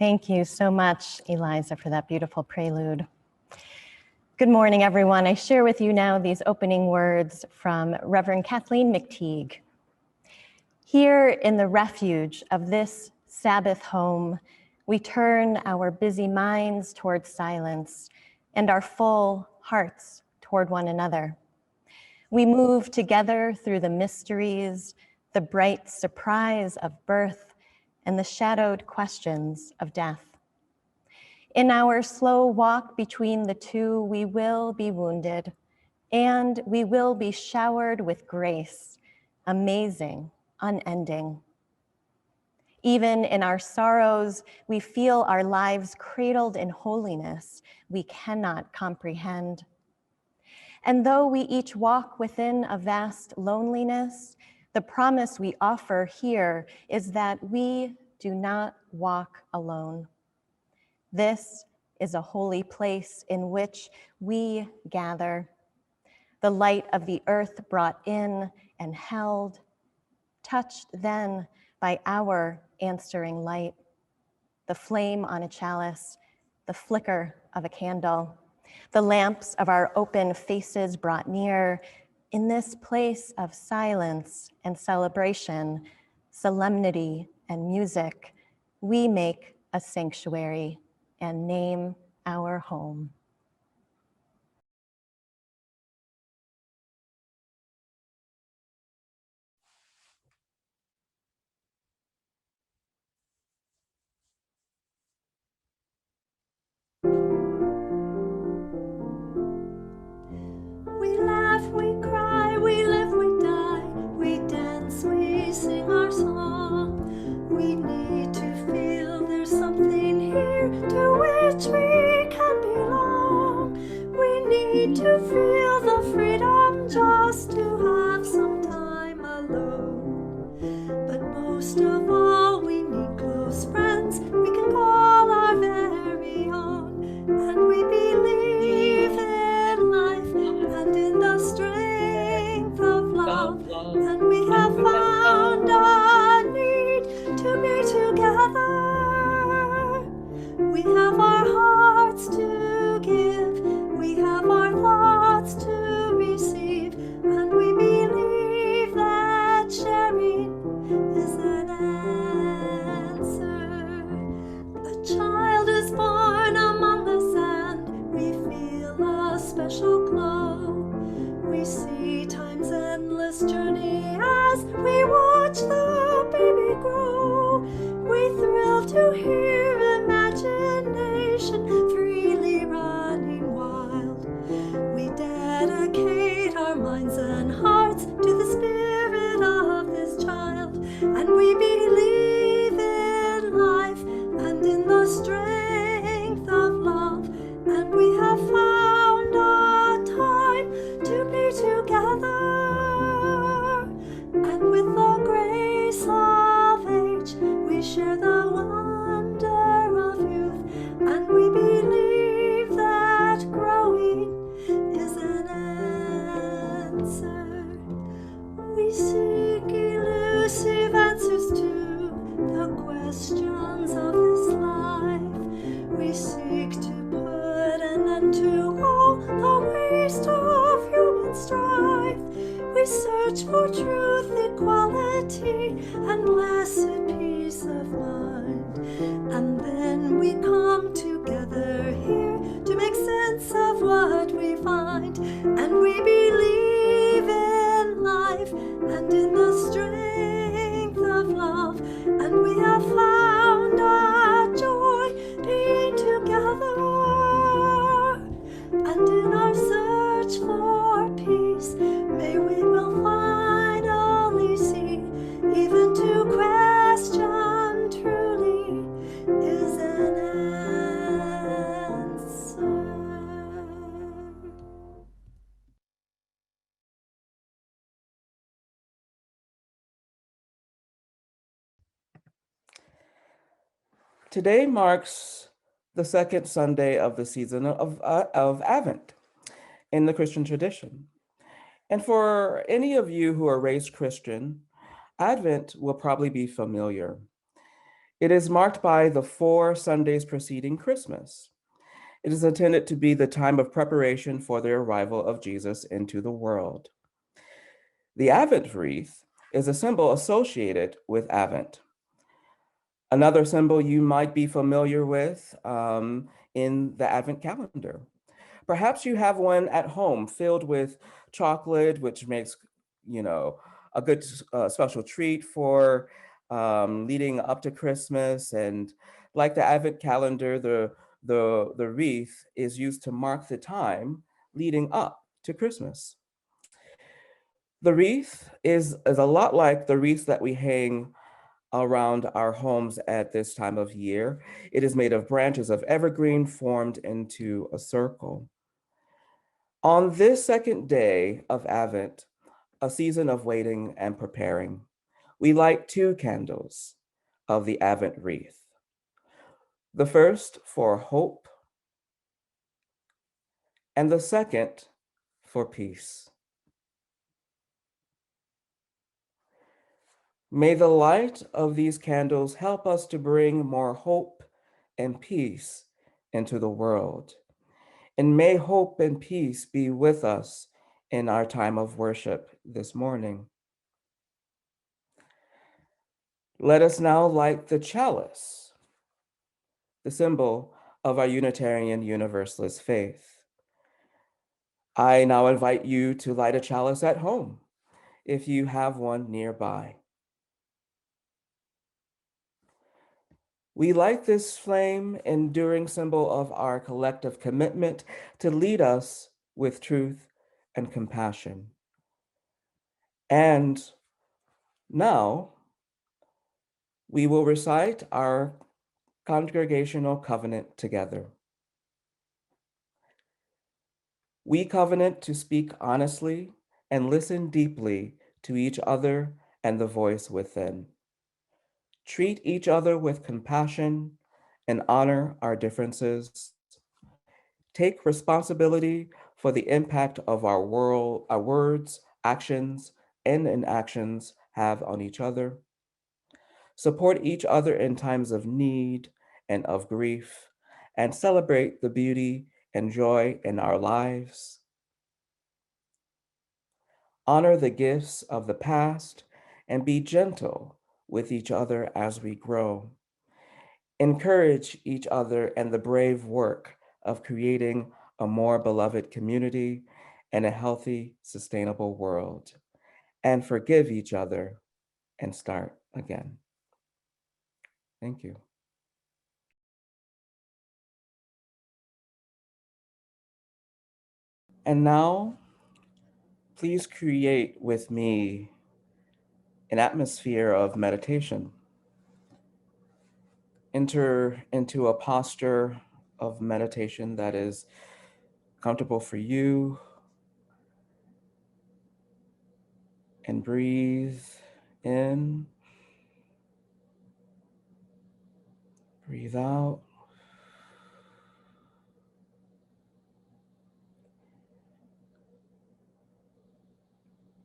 Thank you so much, Eliza, for that beautiful prelude. Good morning, everyone. I share with you now these opening words from Reverend Kathleen McTeague. Here in the refuge of this Sabbath home, we turn our busy minds toward silence and our full hearts toward one another. We move together through the mysteries, the bright surprise of birth, and the shadowed questions of death. In our slow walk between the two, we will be wounded, and we will be showered with grace, amazing, unending. Even in our sorrows, we feel our lives cradled in holiness we cannot comprehend. And though we each walk within a vast loneliness, the promise we offer here is that we do not walk alone. This is a holy place in which we gather, the light of the earth brought in and held, touched then by our answering light, the flame on a chalice, the flicker of a candle, the lamps of our open faces brought near. In this place of silence and celebration, solemnity and music, we make a sanctuary and name our home. We laugh, we cry, we live, we die, we dance, we sing our song. We need to feel there's something here to which we can belong. We need to feel the freedom just to have some time alone. But most of all, we need close friends we can call our very own. And we believe in life and in the strength of love. And we have found a need to be together. We have our hearts to give, we have our thoughts to receive, and we believe that sharing is an answer. A child is born among us and we feel a special glow. We see time's endless journey as we watch the baby grow. We thrill to hear imagination freely running wild. We dedicate our minds and hearts to the spirit of this child. And we believe in life and in the strength of love. And we have found a time to be together. And with the grace of age, we share the wonder of youth. And we believe that growing is an answer. We seek elusive answers to the questions of this life. We seek to put an end to all the waste of human strife. We search for truth, equality, and blessed peace of mind. And then we come together here to make sense of what we find. And we believe in life and in the strength of love. And we have found a joy being together. And in our search for peace, may we will finally see, even to question truly is an answer. Today marks the second Sunday of the season of Advent in the Christian tradition. And for any of you who are raised Christian, Advent will probably be familiar. It is marked by the 4 Sundays preceding Christmas. It is intended to be the time of preparation for the arrival of Jesus into the world. The Advent wreath is a symbol associated with Advent. Another symbol you might be familiar with in the Advent calendar. Perhaps you have one at home filled with chocolate, which makes, a good special treat for leading up to Christmas. And like the Advent calendar, the wreath is used to mark the time leading up to Christmas. The wreath is a lot like the wreaths that we hang around our homes at this time of year. It is made of branches of evergreen formed into a circle. On this second day of Advent, a season of waiting and preparing, we light 2 candles of the Advent wreath. The first for hope, and the second for peace. May the light of these candles help us to bring more hope and peace into the world. And may hope and peace be with us in our time of worship this morning. Let us now light the chalice, the symbol of our Unitarian Universalist faith. I now invite you to light a chalice at home if you have one nearby. We light this flame, enduring symbol of our collective commitment to lead us with truth and compassion. And now we will recite our congregational covenant together. We covenant to speak honestly and listen deeply to each other and the voice within. Treat each other with compassion and honor our differences. Take responsibility for the impact of our world, our words, actions, and inactions have on each other. Support each other in times of need and of grief, and celebrate the beauty and joy in our lives. Honor the gifts of the past and be gentle with each other as we grow. Encourage each other in the brave work of creating a more beloved community and a healthy, sustainable world. And forgive each other and start again. Thank you. And now, please create with me an atmosphere of meditation. Enter into a posture of meditation that is comfortable for you, and breathe in, breathe out.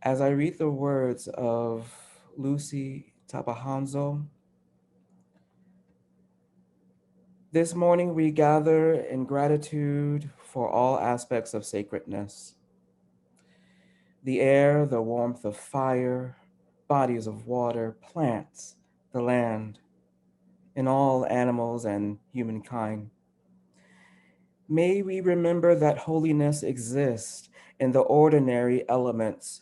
As I read the words of Lucy Tabahanzo, this morning we gather in gratitude for all aspects of sacredness. The air, the warmth of fire, bodies of water, plants, the land, and all animals and humankind. May we remember that holiness exists in the ordinary elements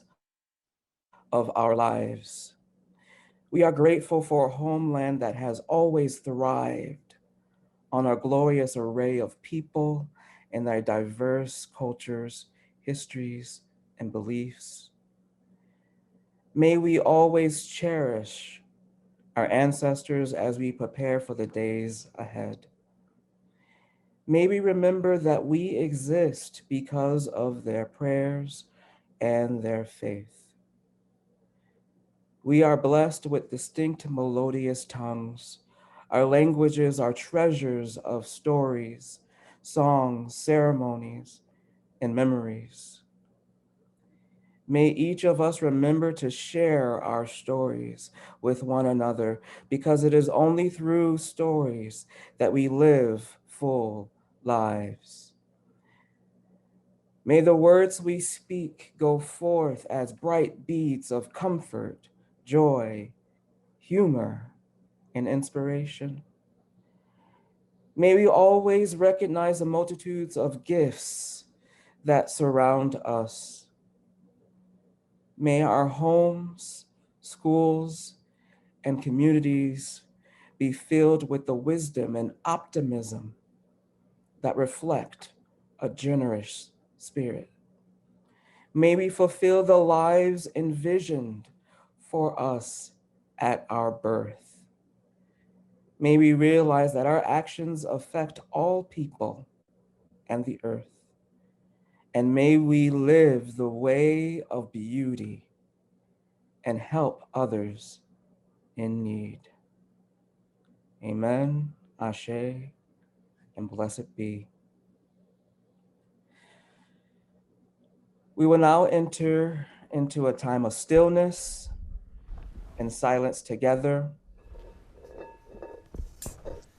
of our lives. We are grateful for a homeland that has always thrived on our glorious array of people and their diverse cultures, histories, and beliefs. May we always cherish our ancestors as we prepare for the days ahead. May we remember that we exist because of their prayers and their faith. We are blessed with distinct melodious tongues. Our languages are treasures of stories, songs, ceremonies, and memories. May each of us remember to share our stories with one another, because it is only through stories that we live full lives. May the words we speak go forth as bright beads of comfort, joy, humor, and inspiration. May we always recognize the multitudes of gifts that surround us. May our homes, schools, and communities be filled with the wisdom and optimism that reflect a generous spirit. May we fulfill the lives envisioned for us at our birth. May we realize that our actions affect all people and the earth. And may we live the way of beauty and help others in need. Amen, Ashe, and blessed be. We will now enter into a time of stillness and silence together,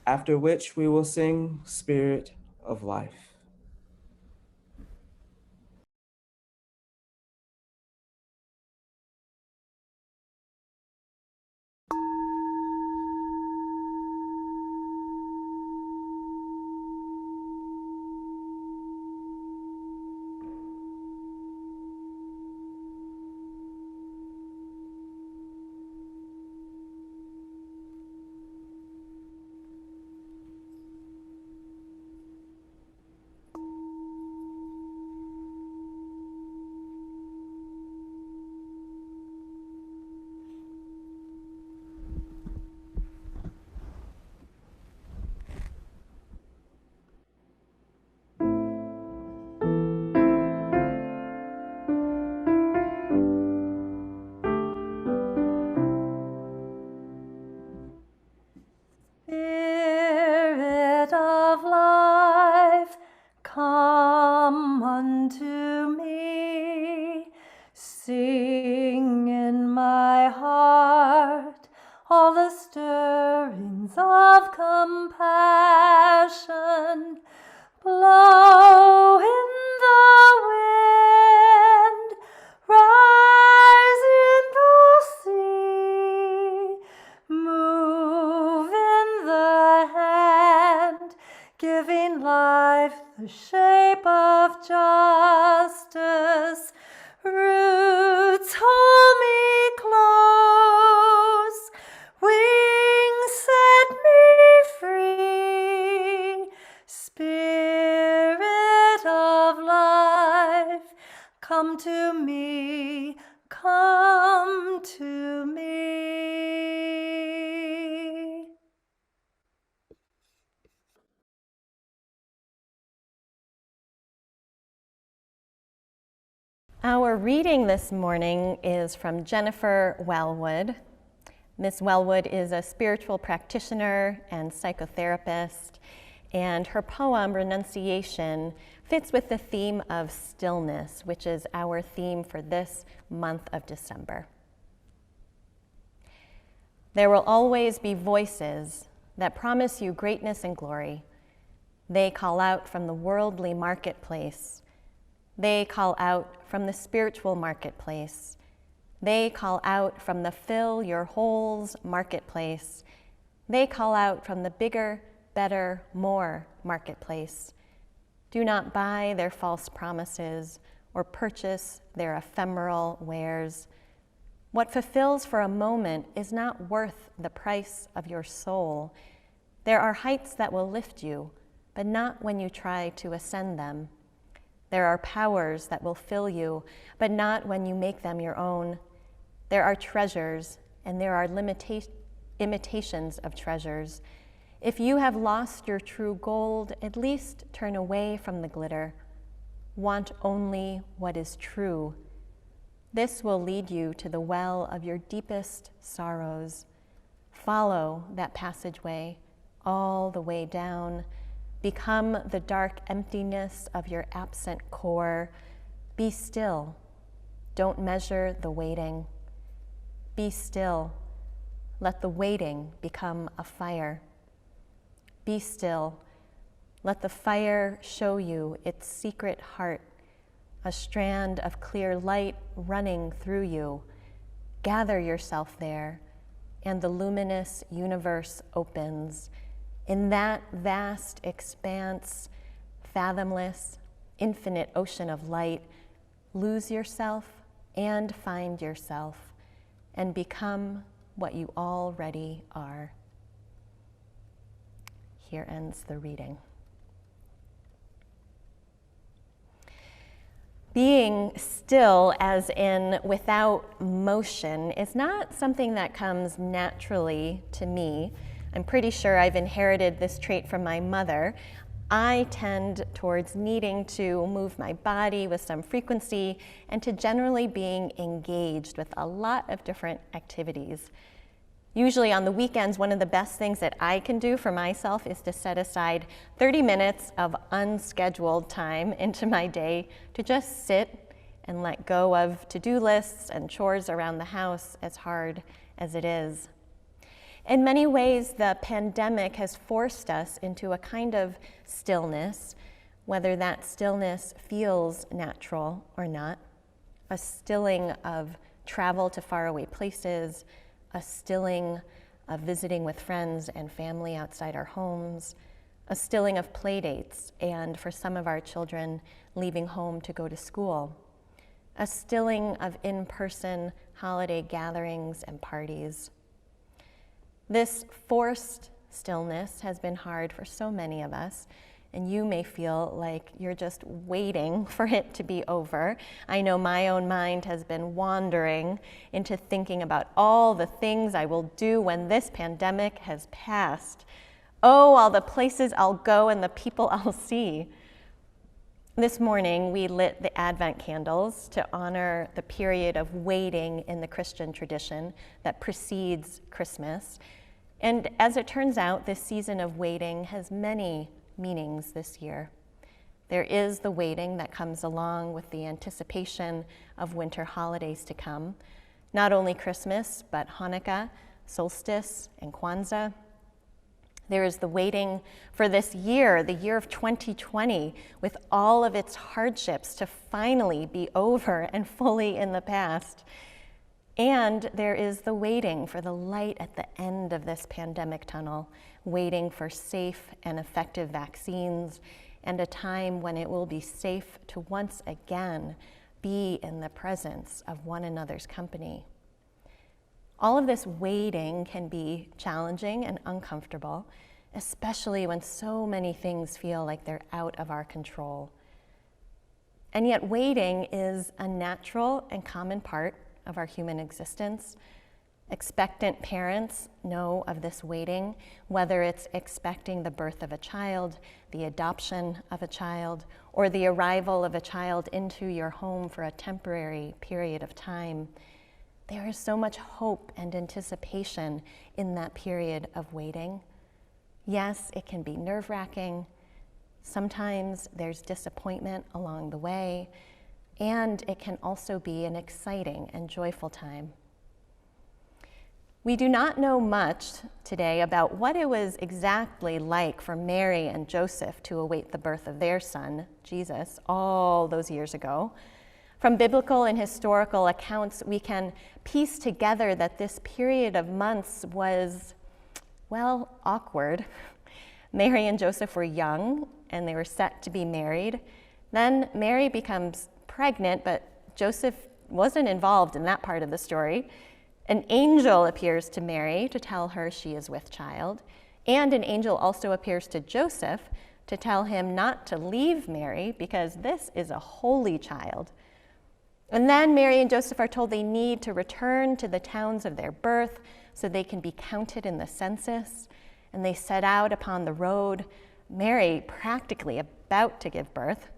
after which we will sing Spirit of Life. Spirit of life, come unto me. Sing in my heart all the stirrings of compassion. Blow in the wind, rise in the sea, move in the hand, giving life the shape of justice. Roots hold me close, wings set me free. Spirit of life, come to me, come to me. Our reading this morning is from Jennifer Welwood. Miss Welwood is a spiritual practitioner and psychotherapist, and her poem, Renunciation, fits with the theme of stillness, which is our theme for this month of December. There will always be voices that promise you greatness and glory. They call out from the worldly marketplace. They call out from the spiritual marketplace. They call out from the fill your holes marketplace. They call out from the bigger, better, more marketplace. Do not buy their false promises or purchase their ephemeral wares. What fulfills for a moment is not worth the price of your soul. There are heights that will lift you, but not when you try to ascend them. There are powers that will fill you, but not when you make them your own. There are treasures, and there are imitations of treasures. If you have lost your true gold, at least turn away from the glitter. Want only what is true. This will lead you to the well of your deepest sorrows. Follow that passageway all the way down. Become the dark emptiness of your absent core. Be still Don't measure the waiting. Be still. Let the waiting become a fire. Be still. Let the fire show you its secret heart, a strand of clear light running through you. Gather yourself there, and the luminous universe opens. In that vast expanse, fathomless, infinite ocean of light, lose yourself and find yourself, and become what you already are. Here ends the reading. Being still, as in without motion, is not something that comes naturally to me. I'm pretty sure I've inherited this trait from my mother. I tend towards needing to move my body with some frequency and to generally being engaged with a lot of different activities. Usually on the weekends, one of the best things that I can do for myself is to set aside 30 minutes of unscheduled time into my day to just sit and let go of to-do lists and chores around the house, as hard as it is. In many ways, the pandemic has forced us into a kind of stillness, whether that stillness feels natural or not, a stilling of travel to faraway places, a stilling of visiting with friends and family outside our homes, a stilling of play dates, and for some of our children, leaving home to go to school, a stilling of in-person holiday gatherings and parties. This forced stillness has been hard for so many of us, and you may feel like you're just waiting for it to be over. I know my own mind has been wandering into thinking about all the things I will do when this pandemic has passed. Oh, all the places I'll go and the people I'll see. This morning, we lit the Advent candles to honor the period of waiting in the Christian tradition that precedes Christmas. And as it turns out, this season of waiting has many meanings this year. There is the waiting that comes along with the anticipation of winter holidays to come, not only Christmas, but Hanukkah, solstice, and Kwanzaa. There is the waiting for this year, the year of 2020, with all of its hardships to finally be over and fully in the past. And there is the waiting for the light at the end of this pandemic tunnel, waiting for safe and effective vaccines, and a time when it will be safe to once again be in the presence of one another's company. All of this waiting can be challenging and uncomfortable, especially when so many things feel like they're out of our control. And yet waiting is a natural and common part of our human existence. Expectant parents know of this waiting, whether it's expecting the birth of a child, the adoption of a child, or the arrival of a child into your home for a temporary period of time. There is so much hope and anticipation in that period of waiting. Yes, it can be nerve-wracking. Sometimes there's disappointment along the way, and it can also be an exciting and joyful time. We do not know much today about what it was exactly like for Mary and Joseph to await the birth of their son, Jesus, all those years ago. From biblical and historical accounts, we can piece together that this period of months was, well, awkward. Mary and Joseph were young, and they were set to be married. Then Mary becomes pregnant, but Joseph wasn't involved in that part of the story. An angel appears to Mary to tell her she is with child, and an angel also appears to Joseph to tell him not to leave Mary because this is a holy child. And then Mary and Joseph are told they need to return to the towns of their birth so they can be counted in the census, and they set out upon the road, Mary practically about to give birth.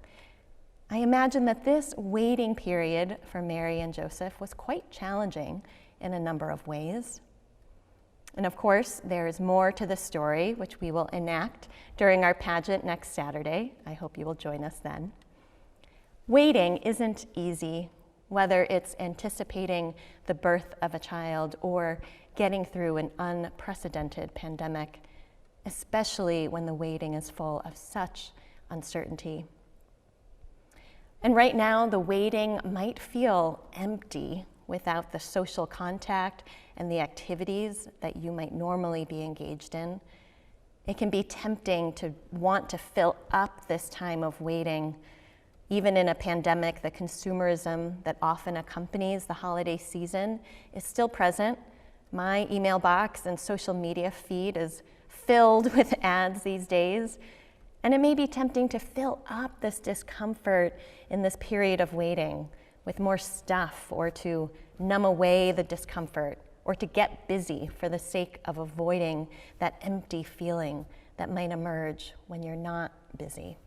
I imagine that this waiting period for Mary and Joseph was quite challenging in a number of ways. And of course, there is more to the story, which we will enact during our pageant next Saturday. I hope you will join us then. Waiting isn't easy. whether it's anticipating the birth of a child or getting through an unprecedented pandemic, especially when the waiting is full of such uncertainty. And right now, the waiting might feel empty without the social contact and the activities that you might normally be engaged in. It can be tempting to want to fill up this time of waiting. Even in a pandemic, the consumerism that often accompanies the holiday season is still present. My email box and social media feed is filled with ads these days, and it may be tempting to fill up this discomfort in this period of waiting with more stuff, or to numb away the discomfort, or to get busy for the sake of avoiding that empty feeling that might emerge when you're not busy.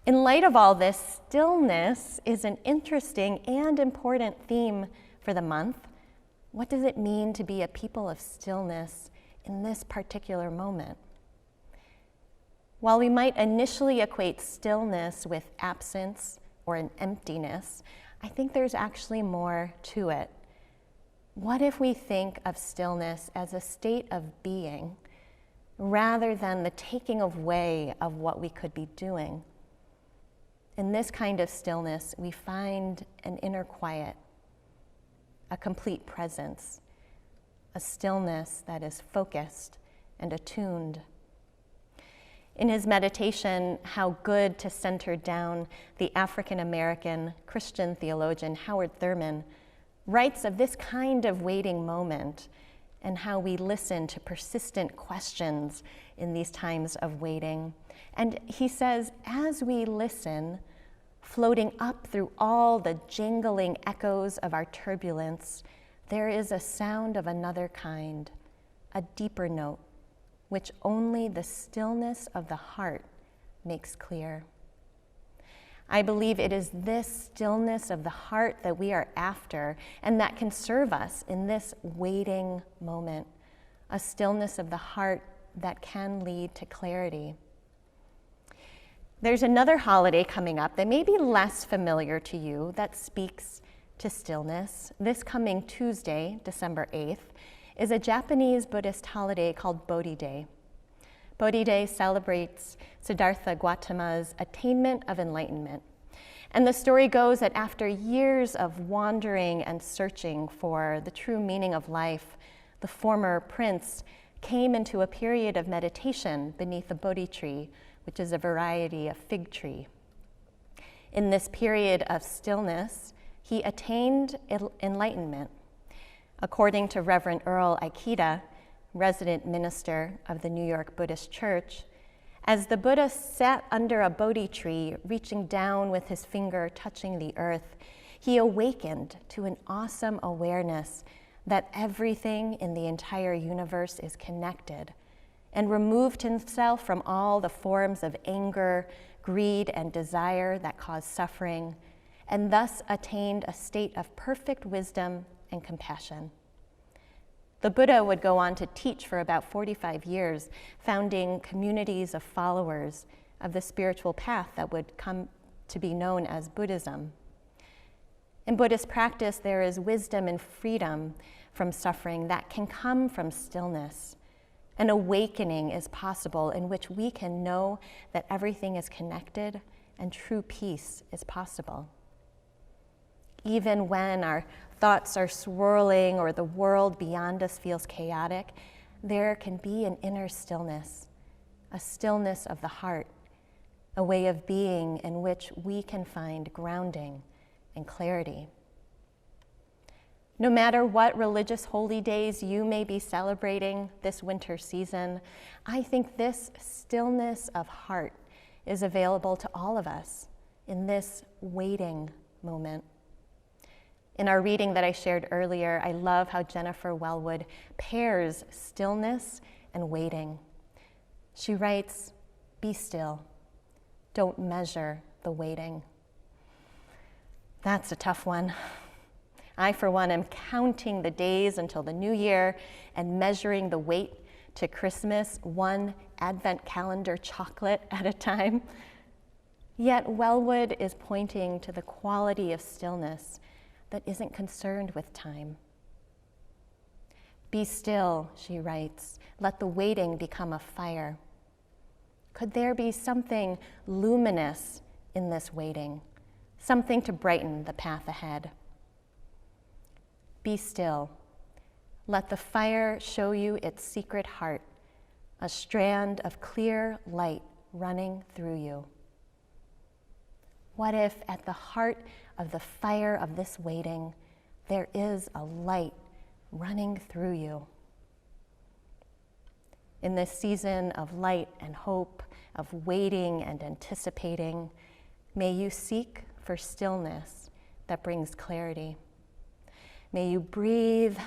In light of all this, stillness is an interesting and important theme for the month. What does it mean to be a people of stillness in this particular moment? While we might initially equate stillness with absence or an emptiness, I think there's actually more to it. What if we think of stillness as a state of being rather than the taking away of what we could be doing? In this kind of stillness, we find an inner quiet, a complete presence, a stillness that is focused and attuned. In his meditation, How Good to Center Down, the African-American Christian theologian Howard Thurman writes of this kind of waiting moment and how we listen to persistent questions in these times of waiting. And he says, as we listen, floating up through all the jingling echoes of our turbulence, there is a sound of another kind, a deeper note, which only the stillness of the heart makes clear. I believe it is this stillness of the heart that we are after, and that can serve us in this waiting moment, a stillness of the heart that can lead to clarity. There's another holiday coming up that may be less familiar to you that speaks to stillness. This coming Tuesday, December 8th, is a Japanese Buddhist holiday called Bodhi Day. Bodhi Day celebrates Siddhartha Gautama's attainment of enlightenment. And the story goes that after years of wandering and searching for the true meaning of life, the former prince came into a period of meditation beneath a Bodhi tree, which is a variety of fig tree. In this period of stillness, he attained enlightenment. According to Reverend Earl Ikeda, resident minister of the New York Buddhist Church, as the Buddha sat under a Bodhi tree, reaching down with his finger touching the earth, he awakened to an awesome awareness that everything in the entire universe is connected, and removed himself from all the forms of anger, greed, and desire that cause suffering, and thus attained a state of perfect wisdom and compassion. The Buddha would go on to teach for about 45 years, founding communities of followers of the spiritual path that would come to be known as Buddhism. In Buddhist practice, there is wisdom and freedom from suffering that can come from stillness. An awakening is possible in which we can know that everything is connected and true peace is possible. Even when our thoughts are swirling or the world beyond us feels chaotic, there can be an inner stillness, a stillness of the heart, a way of being in which we can find grounding and clarity. No matter what religious holy days you may be celebrating this winter season, I think this stillness of heart is available to all of us in this waiting moment. In our reading that I shared earlier, I love how Jennifer Welwood pairs stillness and waiting. She writes, "Be still. Don't measure the waiting." That's a tough one. I, for one, am counting the days until the new year and measuring the wait to Christmas, one Advent calendar chocolate at a time. Yet Welwood is pointing to the quality of stillness that isn't concerned with time. Be still, she writes, let the waiting become a fire. Could there be something luminous in this waiting, something to brighten the path ahead? Be still. Let the fire show you its secret heart, a strand of clear light running through you. What if at the heart of the fire of this waiting, there is a light running through you? In this season of light and hope, of waiting and anticipating, may you seek for stillness that brings clarity. May you breathe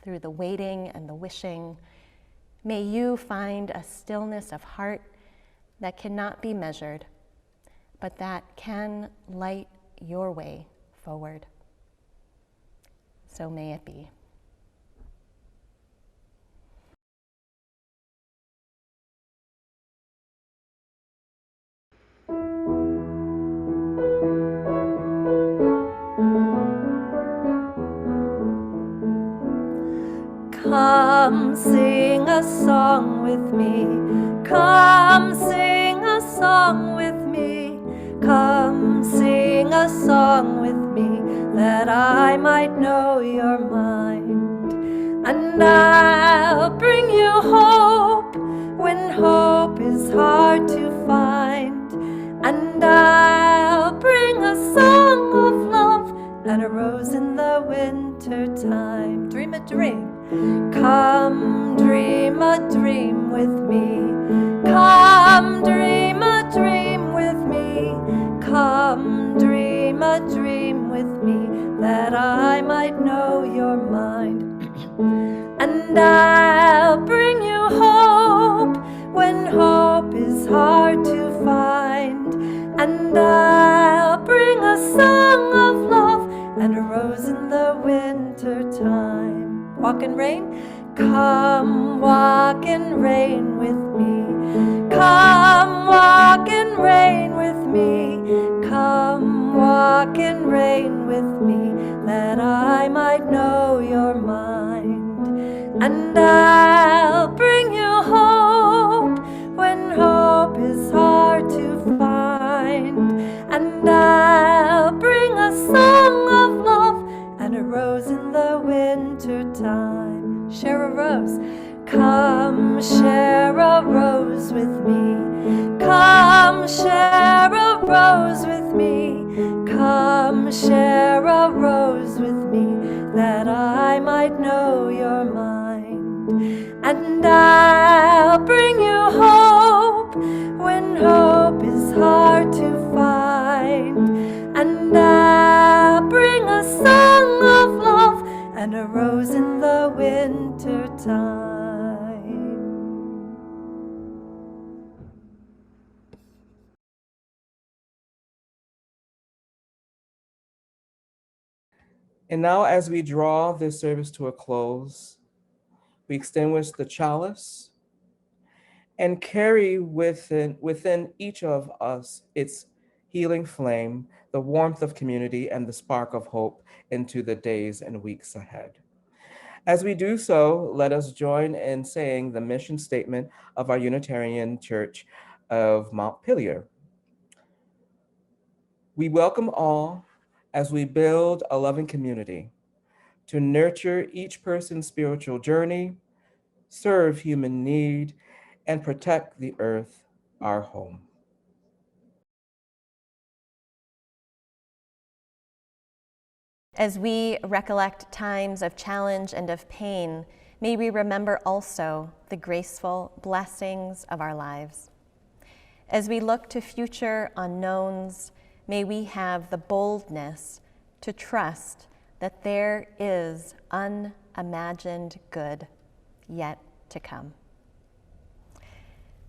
through the waiting and the wishing. May you find a stillness of heart that cannot be measured, but that can light your way forward. So may it be. Come sing a song with me. Come sing a song with me. Come sing a song with me, that I might know your mind. And I'll bring you hope when hope is hard to find. And I'll bring a song of love and a rose in the winter time. Dream a dream. Come dream a dream with me. Come dream a dream with me. Come dream a dream with me, that I might know your mind. And I'll bring you hope when hope is hard to find. And I'll bring a song of love and a rose in the winter time. Walk in rain? Come walk in rain with me. Come walk in rain with me. Come walk in rain with me, that I might know your mind. And I'll bring you hope when hope is hard to find. And I'll bring a song of love and a rose in the winter time. Share a rose. Come share a rose with me. Come share a rose with me. Come share a rose with me, that I might know your mind. And I'll bring you hope when hope is hard to find. And I'll bring a song of love and a rose in the winter time. And now, as we draw this service to a close, we extinguish the chalice and carry within each of us its healing flame, the warmth of community, and the spark of hope into the days and weeks ahead. As we do so, let us join in saying the mission statement of our Unitarian Church of Montpelier. We welcome all as we build a loving community to nurture each person's spiritual journey, serve human need, and protect the earth, our home. As we recollect times of challenge and of pain, may we remember also the graceful blessings of our lives. As we look to future unknowns, may we have the boldness to trust that there is unimagined good yet to come.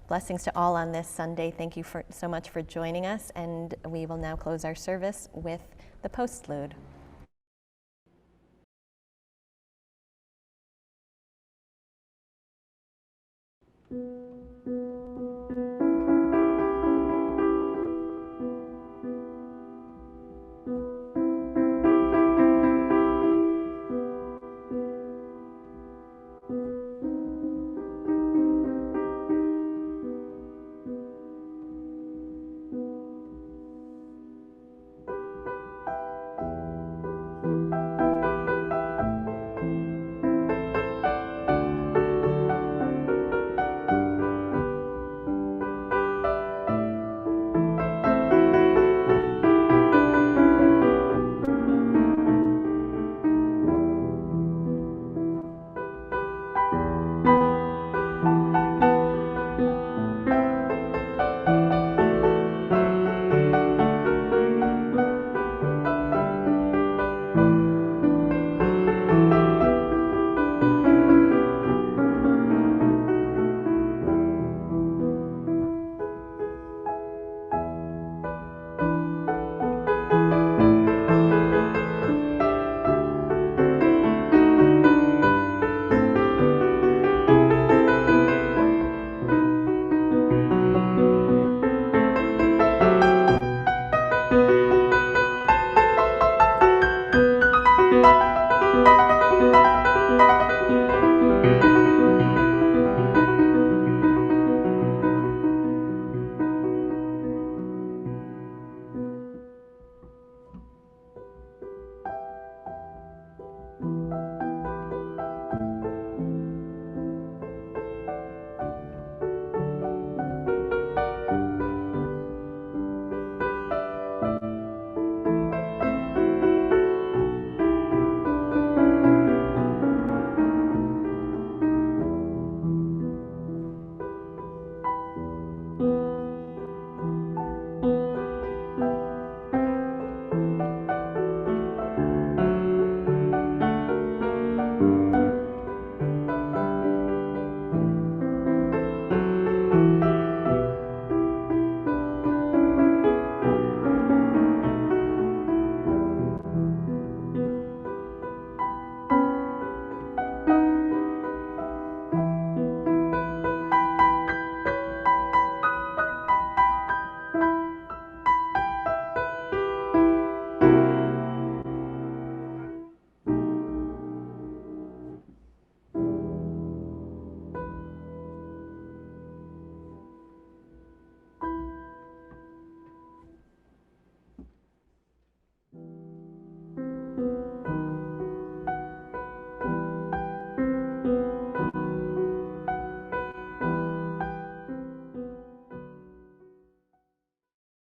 Blessings to all on this Sunday. Thank you so much for joining us, and we will now close our service with the Postlude.